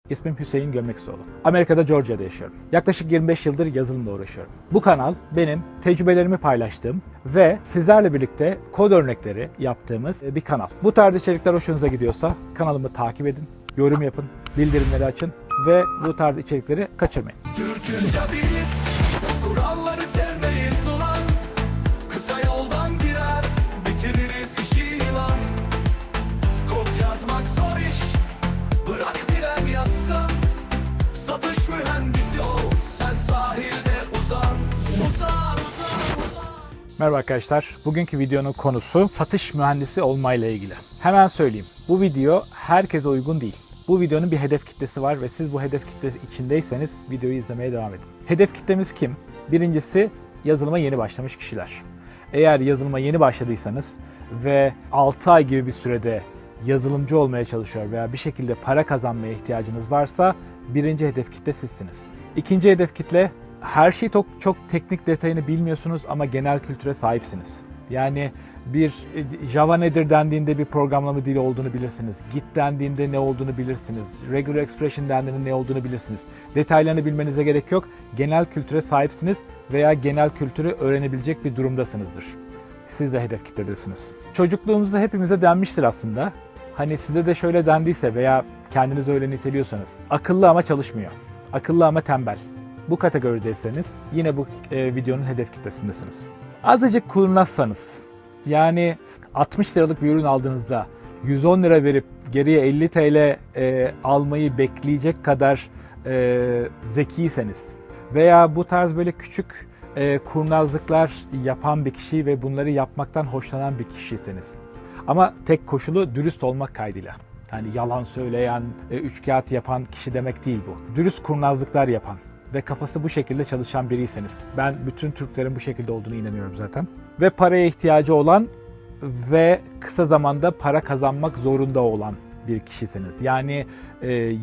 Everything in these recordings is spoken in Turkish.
İsmim Hüseyin Gömleksoğlu. Amerika'da Georgia'da yaşıyorum. Yaklaşık 25 yıldır yazılımla uğraşıyorum. Bu kanal benim tecrübelerimi paylaştığım ve sizlerle birlikte kod örnekleri yaptığımız bir kanal. Bu tarz içerikler hoşunuza gidiyorsa kanalımı takip edin, yorum yapın, bildirimleri açın ve bu tarz içerikleri kaçırmayın. Türk'üz biz, kuralları sevmeyiz ulan. Kısa yoldan girer, bitiririz işi yılan. Kod yazmak zor iş, bırak bilen yazsın. Satış mühendisi ol, sen sahilde uzan. Uzan. Merhaba arkadaşlar, bugünkü videonun konusu satış mühendisi olmayla ilgili. Hemen söyleyeyim, bu video herkese uygun değil. Bu videonun bir hedef kitlesi var ve siz bu hedef kitlesi içindeyseniz videoyu izlemeye devam edin. Hedef kitlemiz kim? Birincisi yazılıma yeni başlamış kişiler. Eğer yazılıma yeni başladıysanız ve 6 ay gibi bir sürede yazılımcı olmaya çalışıyor veya bir şekilde para kazanmaya ihtiyacınız varsa birinci hedef kitle sizsiniz. İkinci hedef kitle, her şeyi çok teknik detayını bilmiyorsunuz ama genel kültüre sahipsiniz. Yani bir Java nedir dendiğinde bir programlama dili olduğunu bilirsiniz. Git dendiğinde ne olduğunu bilirsiniz. Regular expression dendiğinde ne olduğunu bilirsiniz. Detaylarını bilmenize gerek yok. Genel kültüre sahipsiniz veya genel kültürü öğrenebilecek bir durumdasınızdır. Siz de hedef kitledesiniz. Çocukluğumuzda hepimize denmiştir aslında. Hani size de şöyle dendiyse veya kendinizi öyle niteliyorsanız. Akıllı ama çalışmıyor. Akıllı ama tembel. Bu kategorideyseniz yine bu videonun hedef kitlesindesiniz. Azıcık kurnazsanız, yani 60 liralık bir ürün aldığınızda 110 lira verip geriye 50 TL almayı bekleyecek kadar zekiyseniz veya bu tarz böyle küçük kurnazlıklar yapan bir kişi ve bunları yapmaktan hoşlanan bir kişiyseniz. Ama tek koşulu dürüst olmak kaydıyla. Yani yalan söyleyen, üçkağıt yapan kişi demek değil bu. Dürüst kurnazlıklar yapan ve kafası bu şekilde çalışan biriyseniz. Ben bütün Türklerin bu şekilde olduğunu inanıyorum zaten. Ve paraya ihtiyacı olan ve kısa zamanda para kazanmak zorunda olan bir kişisiniz. Yani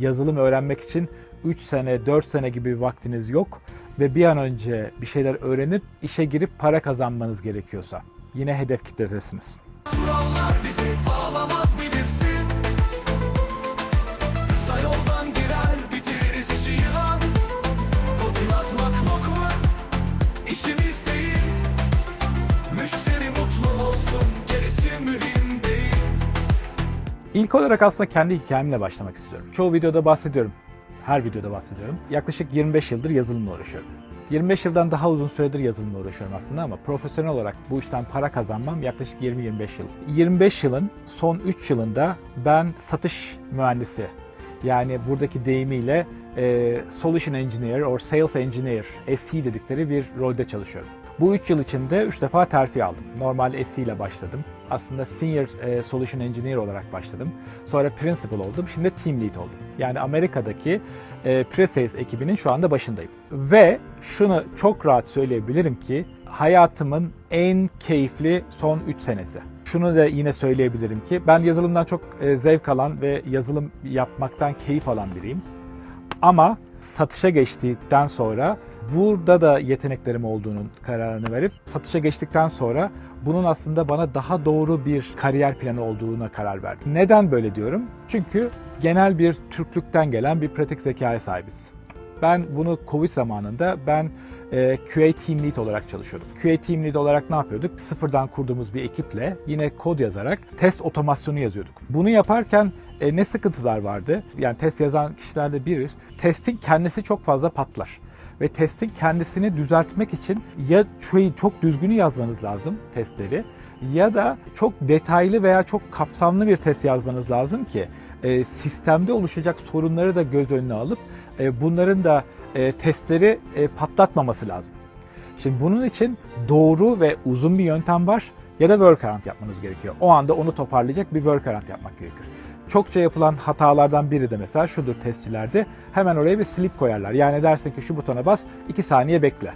yazılım öğrenmek için 3 sene, 4 sene gibi bir vaktiniz yok ve bir an önce bir şeyler öğrenip işe girip para kazanmanız gerekiyorsa yine hedef kitledesiniz. Kurallar bizi bağlamaz bilirsin. Kısa yoldan girer, bitiririz işi yılan. Kod yazmak yok mu? İşimiz değil. Müşteri mutlu olsun, gerisi mühim değil. İlk olarak aslında kendi hikayemle başlamak istiyorum. Çoğu videoda bahsediyorum. Her videoda bahsediyorum. Yaklaşık 25 yıldır yazılımla uğraşıyorum. 25 yıldan daha uzun süredir yazılımla uğraşıyorum aslında ama profesyonel olarak bu işten para kazanmam yaklaşık 20-25 yıl. 25 yılın son 3 yılında ben satış mühendisi, yani buradaki deyimiyle Solution Engineer or Sales Engineer, SE dedikleri bir rolde çalışıyorum. Bu 3 yıl içinde 3 defa terfi aldım. Normal SE ile başladım. Aslında Senior Solution Engineer olarak başladım. Sonra Principal oldum. Şimdi Team Lead oldum. Yani Amerika'daki Pre-Sales ekibinin şu anda başındayım. Ve şunu çok rahat söyleyebilirim ki hayatımın en keyifli son 3 senesi. Şunu da yine söyleyebilirim ki ben yazılımdan çok zevk alan ve yazılım yapmaktan keyif alan biriyim. Ama satışa geçtikten sonra burada da yeteneklerim olduğunun kararını verip satışa geçtikten sonra bunun aslında bana daha doğru bir kariyer planı olduğuna karar verdim. Neden böyle diyorum? Çünkü genel bir Türklükten gelen bir pratik zekaya sahibiz. Ben bunu Covid zamanında QA Team Lead olarak çalışıyordum. QA Team Lead olarak ne yapıyorduk? Sıfırdan kurduğumuz bir ekiple yine kod yazarak test otomasyonu yazıyorduk. Bunu yaparken ne sıkıntılar vardı? Yani test yazan kişilerde biri, testin kendisi çok fazla patlar. Ve testin kendisini düzeltmek için ya çok düzgünü yazmanız lazım testleri ya da çok detaylı veya çok kapsamlı bir test yazmanız lazım ki sistemde oluşacak sorunları da göz önüne alıp bunların da testleri patlatmaması lazım. Şimdi bunun için doğru ve uzun bir yöntem var ya da workaround yapmanız gerekiyor. O anda onu toparlayacak bir workaround yapmak gerekir. Çokça yapılan hatalardan biri de mesela şudur testçilerde, hemen oraya bir slip koyarlar. Yani dersin ki şu butona bas, 2 saniye bekle.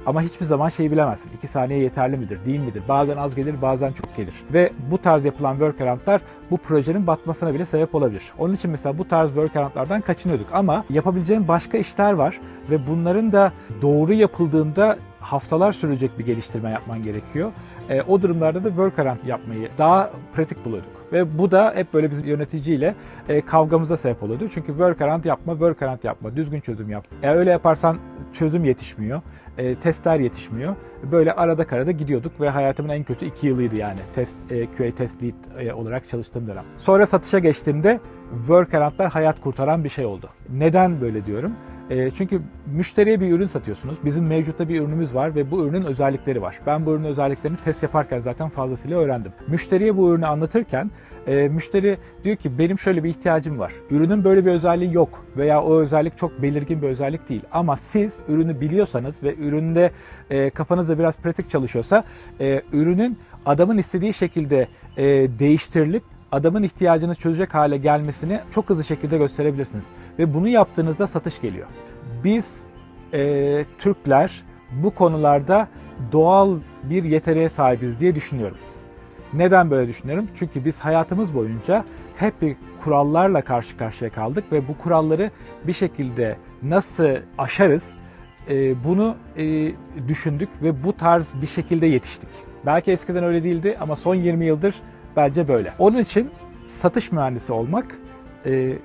Ama hiçbir zaman şeyi bilemezsin. 2 saniye yeterli midir, değil midir? Bazen az gelir, bazen çok gelir. Ve bu tarz yapılan workaroundlar bu projenin batmasına bile sebep olabilir. Onun için mesela bu tarz workaroundlardan kaçınıyorduk. Ama yapabileceğin başka işler var ve bunların da doğru yapıldığında haftalar sürecek bir geliştirme yapman gerekiyor. O durumlarda da workaround yapmayı daha pratik buluyorduk. Ve bu da hep böyle bizim yöneticiyle kavgamıza sebep oluyordu. Çünkü workaround yapma, düzgün çözüm yap. Öyle yaparsan çözüm yetişmiyor, testler yetişmiyor. Böyle arada gidiyorduk ve hayatımın en kötü 2 yılıydı yani QA test lead olarak çalıştığım dönem. Sonra satışa geçtiğimde workaroundlar hayat kurtaran bir şey oldu. Neden böyle diyorum? Çünkü müşteriye bir ürün satıyorsunuz. Bizim mevcutta bir ürünümüz var ve bu ürünün özellikleri var. Ben bu ürünün özelliklerini test yaparken zaten fazlasıyla öğrendim. Müşteriye bu ürünü anlatırken müşteri diyor ki benim şöyle bir ihtiyacım var. Ürünün böyle bir özelliği yok veya o özellik çok belirgin bir özellik değil. Ama siz ürünü biliyorsanız ve üründe kafanızda biraz pratik çalışıyorsa ürünün adamın istediği şekilde değiştirilip adamın ihtiyacını çözecek hale gelmesini çok hızlı şekilde gösterebilirsiniz. Ve bunu yaptığınızda satış geliyor. Biz Türkler bu konularda doğal bir yeteneğe sahibiz diye düşünüyorum. Neden böyle düşünüyorum? Çünkü biz hayatımız boyunca hep bir kurallarla karşı karşıya kaldık ve bu kuralları bir şekilde nasıl aşarız bunu düşündük ve bu tarz bir şekilde yetiştik. Belki eskiden öyle değildi ama son 20 yıldır bence böyle. Onun için satış mühendisi olmak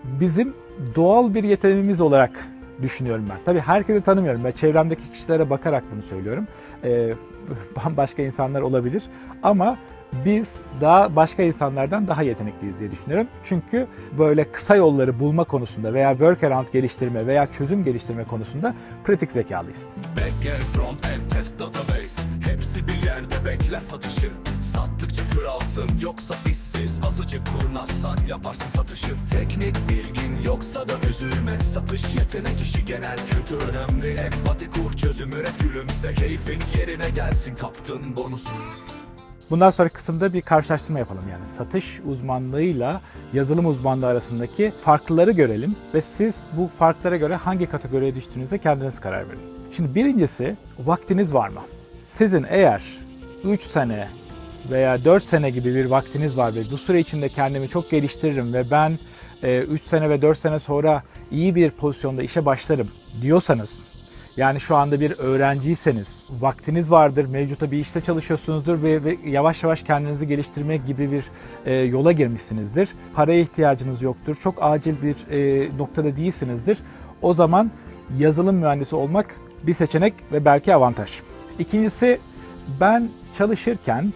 bizim doğal bir yeteneğimiz olarak düşünüyorum ben. Tabii herkesi tanımıyorum. Ben çevremdeki kişilere bakarak bunu söylüyorum. Bambaşka insanlar olabilir ama biz daha başka insanlardan daha yetenekliyiz diye düşünüyorum. Çünkü böyle kısa yolları bulma konusunda veya workaround geliştirme veya çözüm geliştirme konusunda pratik zekalıyız. Backend, frontend, test, database hepsi bir yerde bekler satışı. Sattıkça kralsın yoksa işsiz, azıcık kurnazsan yaparsın satışı. Teknik bilgin yoksa da üzülme, satış yetenek işi, genel kültür önemli. Empati kur, çözüm üret, gülümse, keyfin yerine gelsin, kaptın bonusu. Bundan sonraki kısımda bir karşılaştırma yapalım. Yani satış uzmanlığıyla yazılım uzmanlığı arasındaki farkları görelim ve siz bu farklara göre hangi kategoriye düştüğünüzde kendiniz karar verin. Şimdi birincisi, vaktiniz var mı? Sizin eğer 3 sene veya 4 sene gibi bir vaktiniz var ve bu süre içinde kendimi çok geliştiririm ve ben 3 sene ve 4 sene sonra iyi bir pozisyonda işe başlarım diyorsanız, yani şu anda bir öğrenciyseniz, vaktiniz vardır, mevcutta bir işte çalışıyorsunuzdur ve yavaş yavaş kendinizi geliştirmek gibi bir yola girmişsinizdir. Paraya ihtiyacınız yoktur, çok acil bir noktada değilsinizdir. O zaman yazılım mühendisi olmak bir seçenek ve belki avantaj. İkincisi, ben çalışırken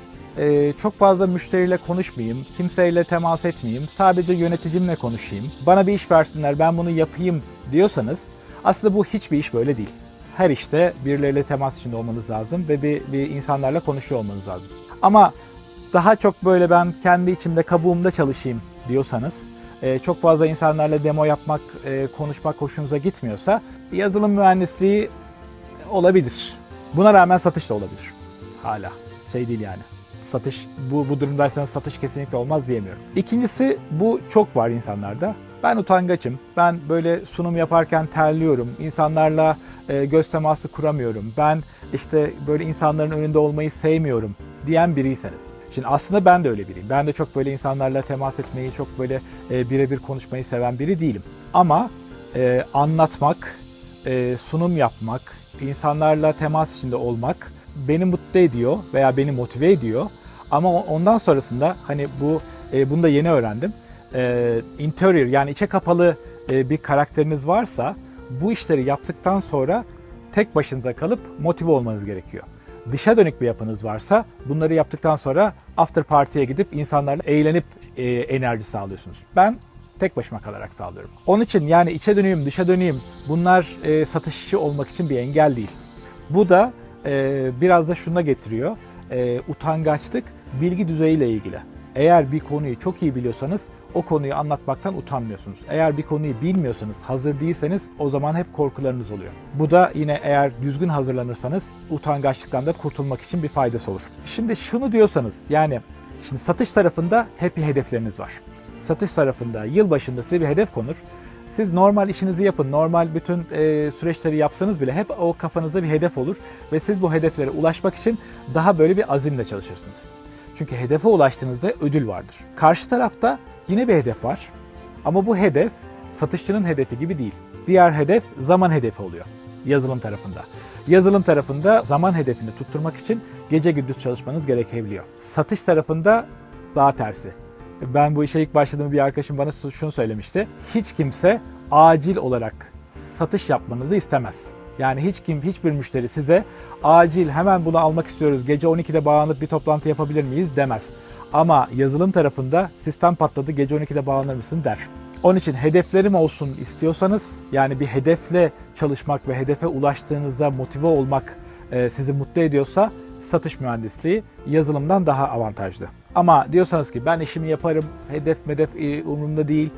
çok fazla müşteriyle konuşmayayım, kimseyle temas etmeyeyim, sadece yöneticimle konuşayım, bana bir iş versinler, ben bunu yapayım diyorsanız, aslında bu hiçbir iş böyle değil. Her işte birileriyle temas içinde olmanız lazım ve bir insanlarla konuşuyor olmanız lazım. Ama daha çok böyle ben kendi içimde, kabuğumda çalışayım diyorsanız, çok fazla insanlarla demo yapmak, konuşmak hoşunuza gitmiyorsa yazılım mühendisliği olabilir. Buna rağmen satış da olabilir. Hala şey değil yani. Satış, bu durumdaysanız satış kesinlikle olmaz diyemiyorum. İkincisi, bu çok var insanlarda. Ben utangaçım. Ben böyle sunum yaparken terliyorum. İnsanlarla göz teması kuramıyorum. Ben işte böyle insanların önünde olmayı sevmiyorum diyen biriyseniz. Şimdi aslında ben de öyle biriyim. Ben de çok böyle insanlarla temas etmeyi, çok böyle birebir konuşmayı seven biri değilim. Ama anlatmak, sunum yapmak, insanlarla temas içinde olmak beni mutlu ediyor veya beni motive ediyor. Ama ondan sonrasında hani bunu da yeni öğrendim. Interior, yani içe kapalı bir karakteriniz varsa bu işleri yaptıktan sonra tek başınıza kalıp motive olmanız gerekiyor. Dışa dönük bir yapınız varsa bunları yaptıktan sonra after party'ye gidip insanlarla eğlenip enerji sağlıyorsunuz. Ben tek başıma kalarak sağlıyorum. Onun için yani içe döneyim, dışa döneyim, bunlar satışçı olmak için bir engel değil. Bu da biraz da şuna getiriyor. Utangaçlık bilgi düzeyiyle ilgili. Eğer bir konuyu çok iyi biliyorsanız o konuyu anlatmaktan utanmıyorsunuz. Eğer bir konuyu bilmiyorsanız, hazır değilseniz o zaman hep korkularınız oluyor. Bu da yine eğer düzgün hazırlanırsanız utangaçlıktan da kurtulmak için bir faydası olur. Şimdi şunu diyorsanız, yani şimdi satış tarafında hep bir hedefleriniz var. Satış tarafında yıl başında size bir hedef konur. Siz normal işinizi yapın, normal bütün süreçleri yapsanız bile hep o kafanızda bir hedef olur ve siz bu hedeflere ulaşmak için daha böyle bir azimle çalışırsınız. Çünkü hedefe ulaştığınızda ödül vardır. Karşı tarafta yine bir hedef var ama bu hedef satışçının hedefi gibi değil. Diğer hedef zaman hedefi oluyor. yazılım tarafında. Yazılım tarafında zaman hedefini tutturmak için gece gündüz çalışmanız gerekebiliyor. Satış tarafında daha tersi. Ben bu işe ilk başladığım bir arkadaşım bana şunu söylemişti. Hiç kimse acil olarak satış yapmanızı istemez. Yani hiçbir müşteri size acil hemen bunu almak istiyoruz, gece 12'de bağlanıp bir toplantı yapabilir miyiz demez. Ama yazılım tarafında sistem patladı, gece 12'de bağlanır mısın der. Onun için hedeflerim olsun istiyorsanız, yani bir hedefle çalışmak ve hedefe ulaştığınızda motive olmak sizi mutlu ediyorsa satış mühendisliği yazılımdan daha avantajlı. Ama diyorsanız ki ben işimi yaparım, hedef umurumda değil,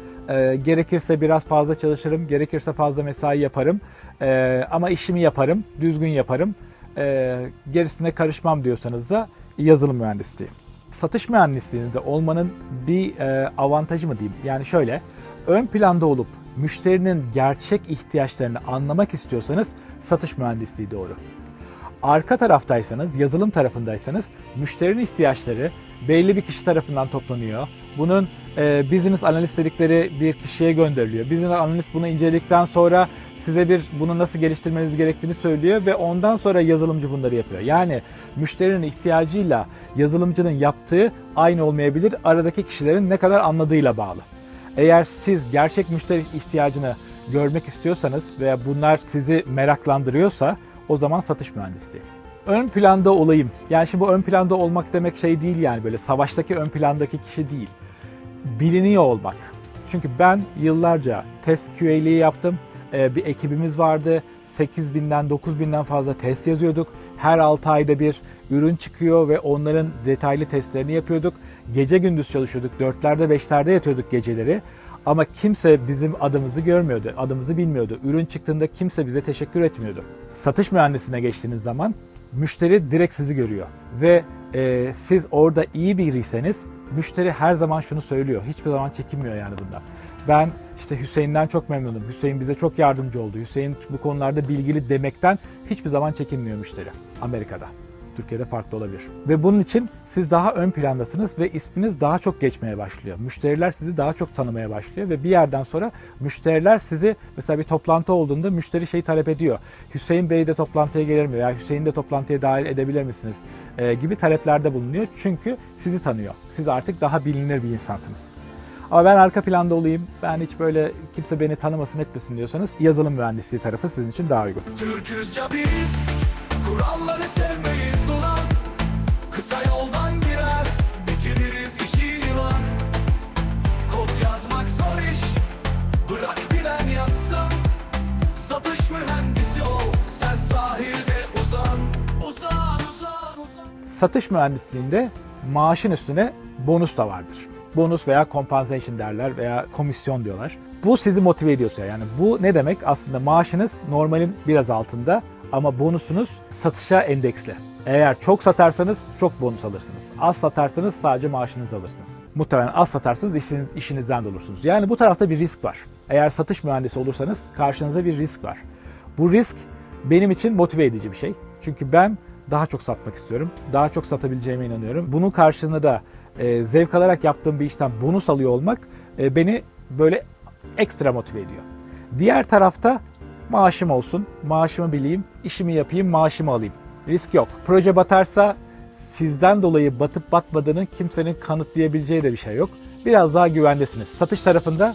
gerekirse biraz fazla çalışırım, gerekirse fazla mesai yaparım ama işimi yaparım, düzgün yaparım, gerisine karışmam diyorsanız da yazılım mühendisliği. Satış mühendisliğinde olmanın bir avantajı mı diyeyim? Yani şöyle, ön planda olup müşterinin gerçek ihtiyaçlarını anlamak istiyorsanız satış mühendisliği doğru. Arka taraftaysanız, yazılım tarafındaysanız müşterinin ihtiyaçları belli bir kişi tarafından toplanıyor. Bunun business analist dedikleri bir kişiye gönderiliyor. Business analist bunu inceledikten sonra size bunu nasıl geliştirmeniz gerektiğini söylüyor ve ondan sonra yazılımcı bunları yapıyor. Yani müşterinin ihtiyacıyla yazılımcının yaptığı aynı olmayabilir. Aradaki kişilerin ne kadar anladığıyla bağlı. Eğer siz gerçek müşteri ihtiyacını görmek istiyorsanız veya bunlar sizi meraklandırıyorsa o zaman satış mühendisliği. Ön planda olayım. Yani şimdi bu ön planda olmak demek şey değil, yani böyle savaştaki ön plandaki kişi değil. Biliniyor olmak. Çünkü ben yıllarca test QA'liği yaptım. Bir ekibimiz vardı. 8.000'den 9.000'den fazla test yazıyorduk. Her 6 ayda bir ürün çıkıyor ve onların detaylı testlerini yapıyorduk. Gece gündüz çalışıyorduk. 4'lerde 5'lerde yatıyorduk geceleri. Ama kimse bizim adımızı görmüyordu, adımızı bilmiyordu. Ürün çıktığında kimse bize teşekkür etmiyordu. Satış mühendisliğine geçtiğiniz zaman müşteri direkt sizi görüyor. Ve siz orada iyi biriyseniz müşteri her zaman şunu söylüyor. Hiçbir zaman çekinmiyor yani bundan. Ben işte Hüseyin'den çok memnunum. Hüseyin bize çok yardımcı oldu. Hüseyin bu konularda bilgili demekten hiçbir zaman çekinmiyor müşteri Amerika'da. Türkiye'de farklı olabilir. Ve bunun için siz daha ön plandasınız ve isminiz daha çok geçmeye başlıyor. Müşteriler sizi daha çok tanımaya başlıyor ve bir yerden sonra müşteriler sizi, mesela bir toplantı olduğunda müşteri şeyi talep ediyor. Hüseyin Bey de toplantıya gelir mi veya Hüseyin de toplantıya dahil edebilir misiniz gibi taleplerde bulunuyor. Çünkü sizi tanıyor. Siz artık daha bilinir bir insansınız. Ama ben arka planda olayım, ben hiç böyle kimse beni tanımasın etmesin diyorsanız yazılım mühendisliği tarafı sizin için daha uygun. Türküz ya biz, kuralları sevmeyiz ulan. Kısa yoldan girer, bitiririz işi yılan. Kod yazmak zor iş, bırak bilen yazsın. Satış mühendisi ol, sen sahilde uzan. Uzan. Satış mühendisliğinde maaşın üstüne bonus da vardır. Bonus veya compensation derler veya komisyon diyorlar. Bu sizi motive ediyorsa, yani bu ne demek? Aslında maaşınız normalin biraz altında ama bonusunuz satışa endeksli. Eğer çok satarsanız çok bonus alırsınız. Az satarsanız sadece maaşınızı alırsınız. Muhtemelen az satarsanız işinizden de olursunuz. Yani bu tarafta bir risk var. Eğer satış mühendisi olursanız karşınıza bir risk var. Bu risk benim için motive edici bir şey. Çünkü ben daha çok satmak istiyorum. Daha çok satabileceğime inanıyorum. Bunun karşılığında da zevk alarak yaptığım bir işten bonus alıyor olmak beni böyle ekstra motive ediyor. Diğer tarafta maaşım olsun, maaşımı bileyim, işimi yapayım, maaşımı alayım. Risk yok. Proje batarsa sizden dolayı batıp batmadığını kimsenin kanıtlayabileceği de bir şey yok. Biraz daha güvendesiniz. Satış tarafında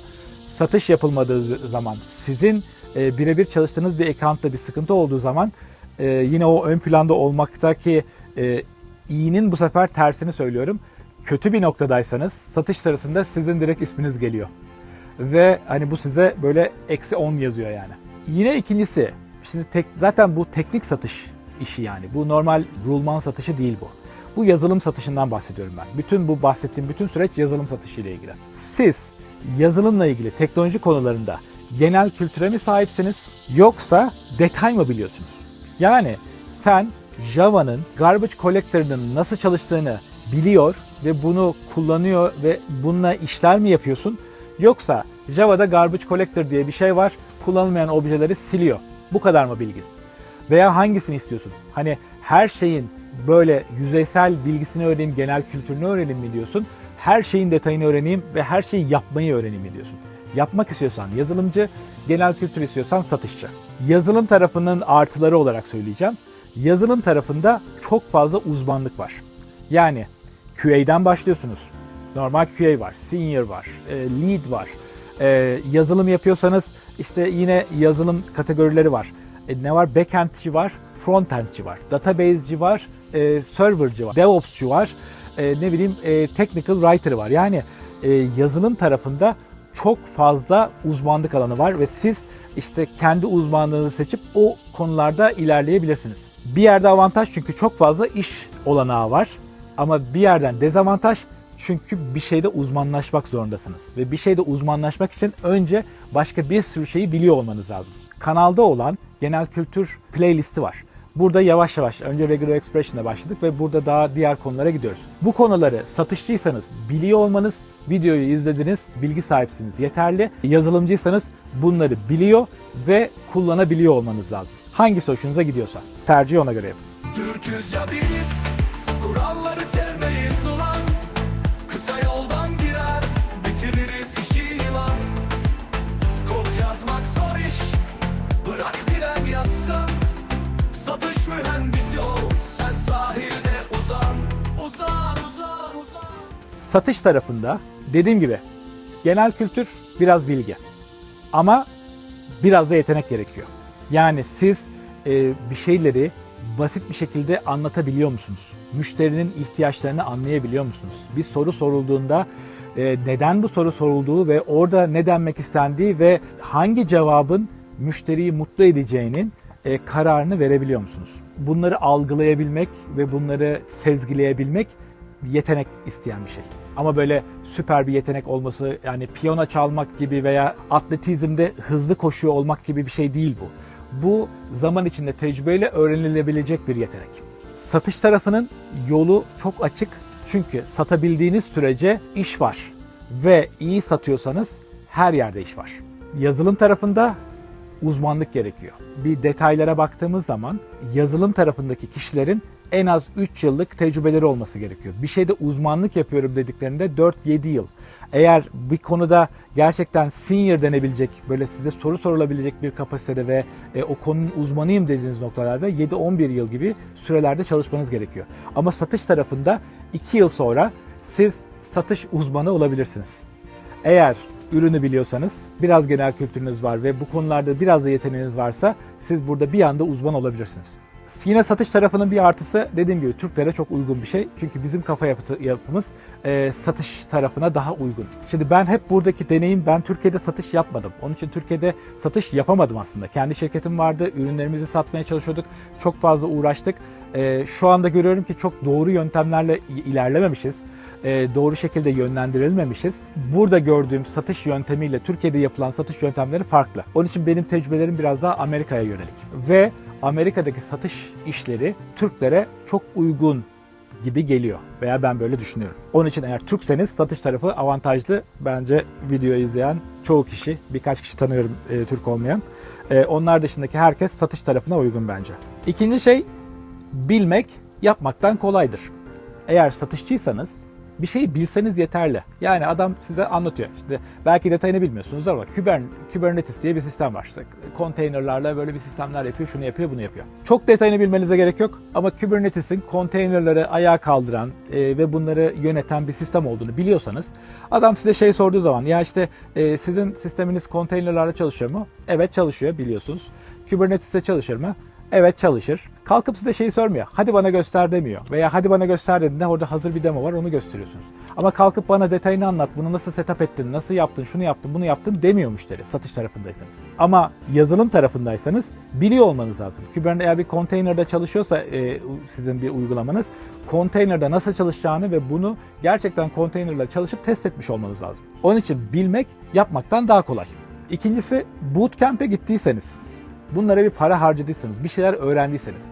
satış yapılmadığı zaman, sizin birebir çalıştığınız bir account'ta bir sıkıntı olduğu zaman yine o ön planda olmaktaki iyinin bu sefer tersini söylüyorum. Kötü bir noktadaysanız satış sırasında sizin direkt isminiz geliyor. Ve hani bu size böyle -10 yazıyor yani. Yine ikincisi, şimdi zaten bu teknik satış işi yani. Bu normal rulman satışı değil bu. Bu yazılım satışından bahsediyorum ben. Bütün bu bahsettiğim bütün süreç yazılım satışı ile ilgili. Siz yazılımla ilgili teknoloji konularında genel kültüre mi sahipsiniz yoksa detay mı biliyorsunuz? Yani sen Java'nın garbage collector'ının nasıl çalıştığını biliyor ve bunu kullanıyor ve bununla işler mi yapıyorsun? Yoksa Java'da garbage collector diye bir şey var, kullanılmayan objeleri siliyor. Bu kadar mı bilgin? Veya hangisini istiyorsun? Hani her şeyin böyle yüzeysel bilgisini öğreneyim, genel kültürünü öğreneyim mi diyorsun? her şeyin detayını öğreneyim ve her şeyi yapmayı öğreneyim diyorsun. Yapmak istiyorsan yazılımcı, genel kültür istiyorsan satışçı. Yazılım tarafının artıları olarak söyleyeceğim. Yazılım tarafında çok fazla uzmanlık var. Yani QA'den başlıyorsunuz. Normal QA var, senior var, lead var. Yazılım yapıyorsanız işte yine yazılım kategorileri var. Ne var? Backend'ci var, frontend'ci var, database'ci var, server'ci var, DevOps'cu var, technical writer var. Yani yazılım tarafında çok fazla uzmanlık alanı var ve siz işte kendi uzmanlığınızı seçip o konularda ilerleyebilirsiniz. Bir yerde avantaj çünkü çok fazla iş olanağı var ama bir yerden dezavantaj çünkü bir şeyde uzmanlaşmak zorundasınız ve bir şeyde uzmanlaşmak için önce başka bir sürü şeyi biliyor olmanız lazım. Kanalda olan genel kültür playlisti var. Burada yavaş yavaş önce Regular Expression'la başladık ve burada daha diğer konulara gidiyoruz. Bu konuları satışçıysanız biliyor olmanız, videoyu izlediniz, bilgi sahipsiniz yeterli. Yazılımcıysanız bunları biliyor ve kullanabiliyor olmanız lazım. Hangisi hoşunuza gidiyorsa. Tercih ona göre yapın. Türküz ya biz, kuralları sevmeyiz ulan. Kısa yoldan girer, bitiririz işi yılan. Kod yazmak zor iş, bırak bilen yazsın. Satış mühendisi ol, sen sahilde uzan. Uzan, uzan, uzan. Satış tarafında dediğim gibi genel kültür biraz bilgi ama biraz da yetenek gerekiyor. Yani siz bir şeyleri basit bir şekilde anlatabiliyor musunuz? Müşterinin ihtiyaçlarını anlayabiliyor musunuz? Bir soru sorulduğunda neden bu soru sorulduğu ve orada ne denmek istendiği ve hangi cevabın müşteriyi mutlu edeceğinin kararını verebiliyor musunuz? Bunları algılayabilmek ve bunları sezgileyebilmek yetenek isteyen bir şey. Ama böyle süper bir yetenek olması, yani piyano çalmak gibi veya atletizmde hızlı koşuyor olmak gibi bir şey değil bu. Bu zaman içinde tecrübeyle öğrenilebilecek bir yetenek. Satış tarafının yolu çok açık çünkü satabildiğiniz sürece iş var ve iyi satıyorsanız her yerde iş var. Yazılım tarafında uzmanlık gerekiyor. Bir detaylara baktığımız zaman yazılım tarafındaki kişilerin en az 3 yıllık tecrübeleri olması gerekiyor. Bir şeyde uzmanlık yapıyorum dediklerinde 4-7 yıl. Eğer bir konuda gerçekten senior denebilecek, böyle size soru sorulabilecek bir kapasitede ve o konunun uzmanıyım dediğiniz noktalarda 7-11 yıl gibi sürelerde çalışmanız gerekiyor. Ama satış tarafında 2 yıl sonra siz satış uzmanı olabilirsiniz. Eğer ürünü biliyorsanız, biraz genel kültürünüz var ve bu konularda biraz da yeteneğiniz varsa siz burada bir anda uzman olabilirsiniz. Yine satış tarafının bir artısı dediğim gibi Türklere çok uygun bir şey. Çünkü bizim kafa yapımız satış tarafına daha uygun. Şimdi ben hep buradaki deneyim, ben Türkiye'de satış yapmadım. Onun için Türkiye'de satış yapamadım aslında. Kendi şirketim vardı, ürünlerimizi satmaya çalışıyorduk. Çok fazla uğraştık. Şu anda görüyorum ki çok doğru yöntemlerle ilerlememişiz. Doğru şekilde yönlendirilmemişiz. Burada gördüğüm satış yöntemiyle Türkiye'de yapılan satış yöntemleri farklı. Onun için benim tecrübelerim biraz daha Amerika'ya yönelik. Ve Amerika'daki satış işleri Türklere çok uygun gibi geliyor veya ben böyle düşünüyorum. Onun için eğer Türkseniz satış tarafı avantajlı. Bence videoyu izleyen çoğu kişi, birkaç kişi tanıyorum Türk olmayan. Onlar dışındaki herkes satış tarafına uygun bence. İkinci şey, bilmek yapmaktan kolaydır. Eğer satışçıysanız bir şeyi bilseniz yeterli. Yani adam size anlatıyor. İşte belki detayını bilmiyorsunuz ama Kubernetes diye bir sistem var. İşte konteynerlarla böyle bir sistemler yapıyor, şunu yapıyor, bunu yapıyor. Çok detayını bilmenize gerek yok ama Kubernetes'in konteynerları ayağa kaldıran ve bunları yöneten bir sistem olduğunu biliyorsanız, adam size şey sorduğu zaman, ya işte sizin sisteminiz konteynerlarla çalışıyor mu? Evet çalışıyor, biliyorsunuz. Kubernetes'te çalışır mı? Evet çalışır. Kalkıp size şeyi sormuyor. Hadi bana göster demiyor. Veya hadi bana göster dediğinde orada hazır bir demo var, onu gösteriyorsunuz. Ama kalkıp bana detayını anlat, bunu nasıl setup ettin, nasıl yaptın, şunu yaptın, bunu yaptın demiyor müşteri satış tarafındaysanız. Ama yazılım tarafındaysanız biliyor olmanız lazım. Kubernetes eğer bir konteynerde çalışıyorsa sizin bir uygulamanız, konteynerde nasıl çalışacağını ve bunu gerçekten konteynerle çalışıp test etmiş olmanız lazım. Onun için bilmek yapmaktan daha kolay. İkincisi, bootcamp'e gittiyseniz, bunlara bir para harcadıysanız, bir şeyler öğrendiyseniz,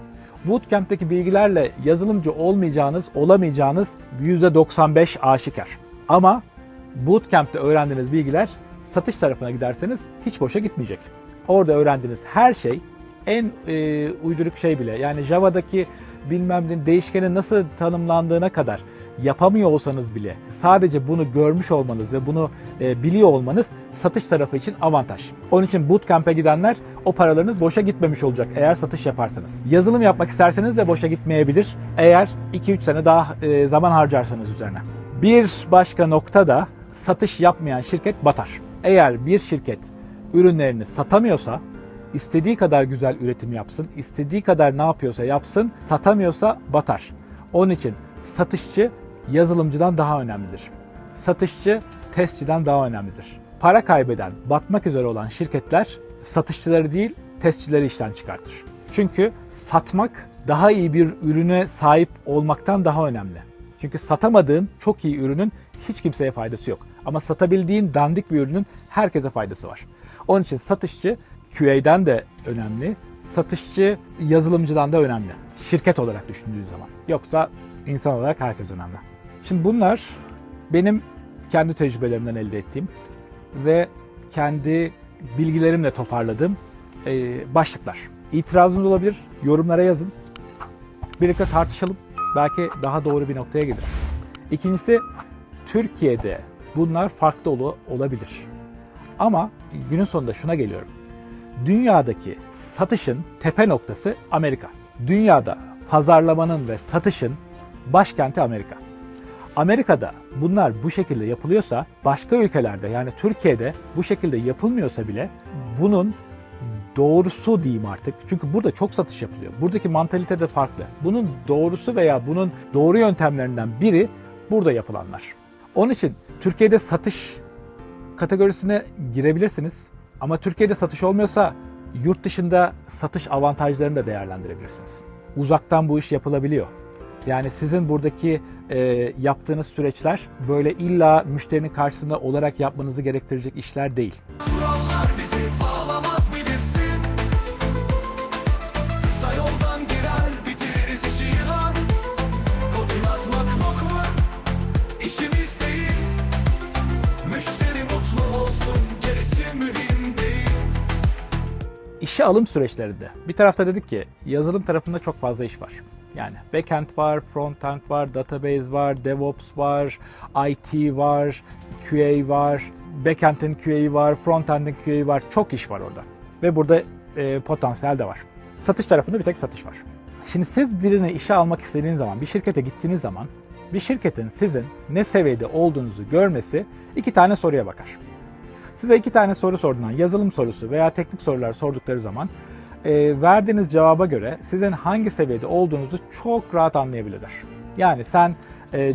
bootcamp'teki bilgilerle yazılımcı olamayacağınız %95 aşikar. Ama bootcamp'te öğrendiğiniz bilgiler satış tarafına giderseniz hiç boşa gitmeyecek. Orada öğrendiğiniz her şey, en uyduruk şey bile, yani Java'daki bilmem ne değişkenin nasıl tanımlandığına kadar, yapamıyor olsanız bile sadece bunu görmüş olmanız ve bunu biliyor olmanız satış tarafı için avantaj. Onun için bootcamp'e gidenler, o paralarınız boşa gitmemiş olacak eğer satış yaparsanız. Yazılım yapmak isterseniz de boşa gitmeyebilir eğer 2-3 sene daha zaman harcarsanız üzerine. Bir başka nokta da satış yapmayan şirket batar. Eğer bir şirket ürünlerini satamıyorsa, istediği kadar güzel üretim yapsın, istediği kadar ne yapıyorsa yapsın, satamıyorsa batar. Onun için satışçı yazılımcıdan daha önemlidir. Satışçı testçiden daha önemlidir. Para kaybeden, batmak üzere olan şirketler satışçıları değil, testçileri işten çıkartır. Çünkü satmak daha iyi bir ürüne sahip olmaktan daha önemli. Çünkü satamadığın çok iyi ürünün hiç kimseye faydası yok. Ama satabildiğin dandik bir ürünün herkese faydası var. Onun için satışçı QA'den de önemli, satışçı yazılımcıdan da önemli. Şirket olarak düşündüğü zaman. Yoksa insan olarak herkes önemli. Şimdi bunlar benim kendi tecrübelerimden elde ettiğim ve kendi bilgilerimle toparladığım başlıklar. İtirazınız olabilir, yorumlara yazın. Birlikte tartışalım. Belki daha doğru bir noktaya gelir. İkincisi, Türkiye'de bunlar farklı olabilir. Ama günün sonunda şuna geliyorum. Dünyadaki satışın tepe noktası Amerika. Dünyada pazarlamanın ve satışın başkenti Amerika. Amerika'da bunlar bu şekilde yapılıyorsa, başka ülkelerde yani Türkiye'de bu şekilde yapılmıyorsa bile bunun doğrusu diyeyim artık. Çünkü burada çok satış yapılıyor. Buradaki mantalite de farklı. Bunun doğrusu veya bunun doğru yöntemlerinden biri burada yapılanlar. Onun için Türkiye'de satış kategorisine girebilirsiniz. Ama Türkiye'de satış olmuyorsa yurt dışında satış avantajlarını da değerlendirebilirsiniz. Uzaktan bu iş yapılabiliyor. Yani sizin buradaki yaptığınız süreçler böyle illa müşterinin karşısında olarak yapmanızı gerektirecek işler değil. Kurallar bizi bağlamaz bilirsin. Kısa yoldan girer bitiririz işi yılan. Kodu yazmak yok mu? İşimiz değil. Müşteri mutlu olsun, gerisi mühim değil. İşe alım süreçlerinde bir tarafta dedik ki yazılım tarafında çok fazla iş var. Yani backend var, frontend var, database var, DevOps var, IT var, QA var, backend'in QA'yı var, frontend'in QA'yı var. Çok iş var orada. Ve burada potansiyel de var. Satış tarafında bir tek satış var. Şimdi siz birini işe almak istediğiniz zaman, bir şirkete gittiğiniz zaman bir şirketin sizin ne seviyede olduğunuzu görmesi 2 tane soruya bakar. Size 2 tane soru sorduğundan, yazılım sorusu veya teknik sorular sordukları zaman verdiğiniz cevaba göre sizin hangi seviyede olduğunuzu çok rahat anlayabilirler. Yani sen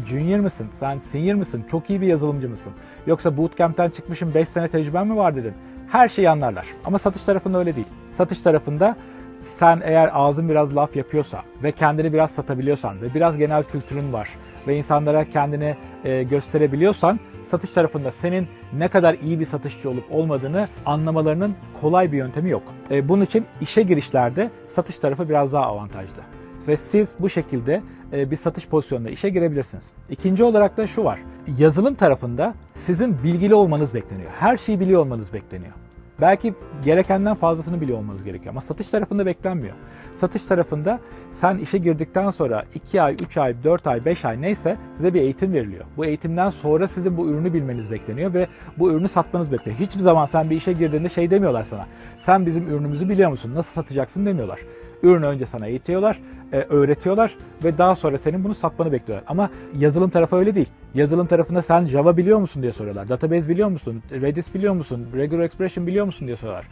junior mısın, sen senior mısın, çok iyi bir yazılımcı mısın, yoksa bootcamp'ten çıkmışım 5 sene tecrüben mi var dedin. Her şeyi anlarlar. Ama satış tarafında öyle değil. Satış tarafında sen eğer ağzın biraz laf yapıyorsa ve kendini biraz satabiliyorsan ve biraz genel kültürün var ve insanlara kendini gösterebiliyorsan, satış tarafında senin ne kadar iyi bir satışçı olup olmadığını anlamalarının kolay bir yöntemi yok. Bunun için işe girişlerde satış tarafı biraz daha avantajlı. Ve siz bu şekilde bir satış pozisyonunda işe girebilirsiniz. İkinci olarak da şu var. Yazılım tarafında sizin bilgili olmanız bekleniyor. Her şeyi biliyor olmanız bekleniyor. Belki gerekenden fazlasını biliyor olmanız gerekiyor ama satış tarafında beklenmiyor. Satış tarafında sen işe girdikten sonra 2 ay, 3 ay, 4 ay, 5 ay neyse size bir eğitim veriliyor. Bu eğitimden sonra sizin bu ürünü bilmeniz bekleniyor ve bu ürünü satmanız bekleniyor. Hiçbir zaman sen bir işe girdiğinde şey demiyorlar sana. Sen bizim ürünümüzü biliyor musun? Nasıl satacaksın demiyorlar. Ürünü önce sana eğitiyorlar, öğretiyorlar ve daha sonra senin bunu satmanı bekliyorlar. Ama yazılım tarafı öyle değil. Yazılım tarafında sen Java biliyor musun diye soruyorlar. Database biliyor musun? Redis biliyor musun? Regular Expression biliyor musun diye soruyorlar.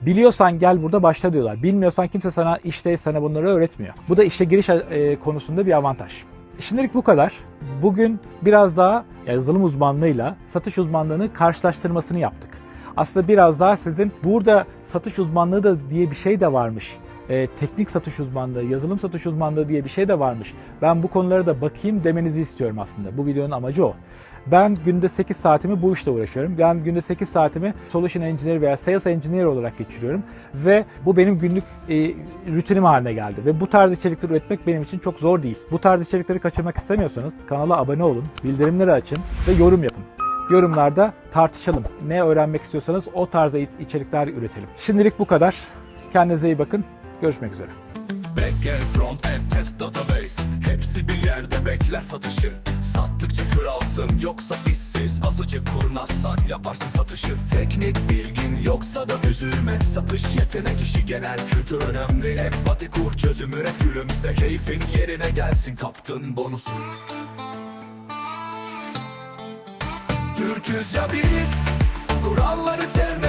Biliyorsan gel burada başla diyorlar. Bilmiyorsan kimse sana sana bunları öğretmiyor. Bu da işe giriş konusunda bir avantaj. Şimdilik bu kadar. Bugün biraz daha yazılım uzmanlığıyla satış uzmanlığını karşılaştırmasını yaptık. Aslında biraz daha sizin burada satış uzmanlığı da diye bir şey de varmış. Teknik satış uzmanlığı, yazılım satış uzmanlığı diye bir şey de varmış. Ben bu konulara da bakayım demenizi istiyorum aslında. Bu videonun amacı o. Ben günde 8 saatimi bu işle uğraşıyorum. Ben günde 8 saatimi Solution Engineer veya Sales Engineer olarak geçiriyorum. Ve bu benim günlük rutinim haline geldi. Ve bu tarz içerikleri üretmek benim için çok zor değil. Bu tarz içerikleri kaçırmak istemiyorsanız kanala abone olun, bildirimleri açın ve yorum yapın. Yorumlarda tartışalım. Ne öğrenmek istiyorsanız o tarzda içerikler üretelim. Şimdilik bu kadar. Kendinize iyi bakın. Görüşmek üzere. Backend, frontend, test, database, hepsi bir yerde bekler satışı. Sattıkça kralsın, yoksa işsiz. Azıcık kurnazsan yaparsın satışı. Teknik bilgin yoksa da üzülme. Satış yetenek işi, genel kültür önemli. Empati kur, çözüm üret, gülümse. Keyfin yerine gelsin, kaptın bonusu. Türküz ya biz, kuralları sevmek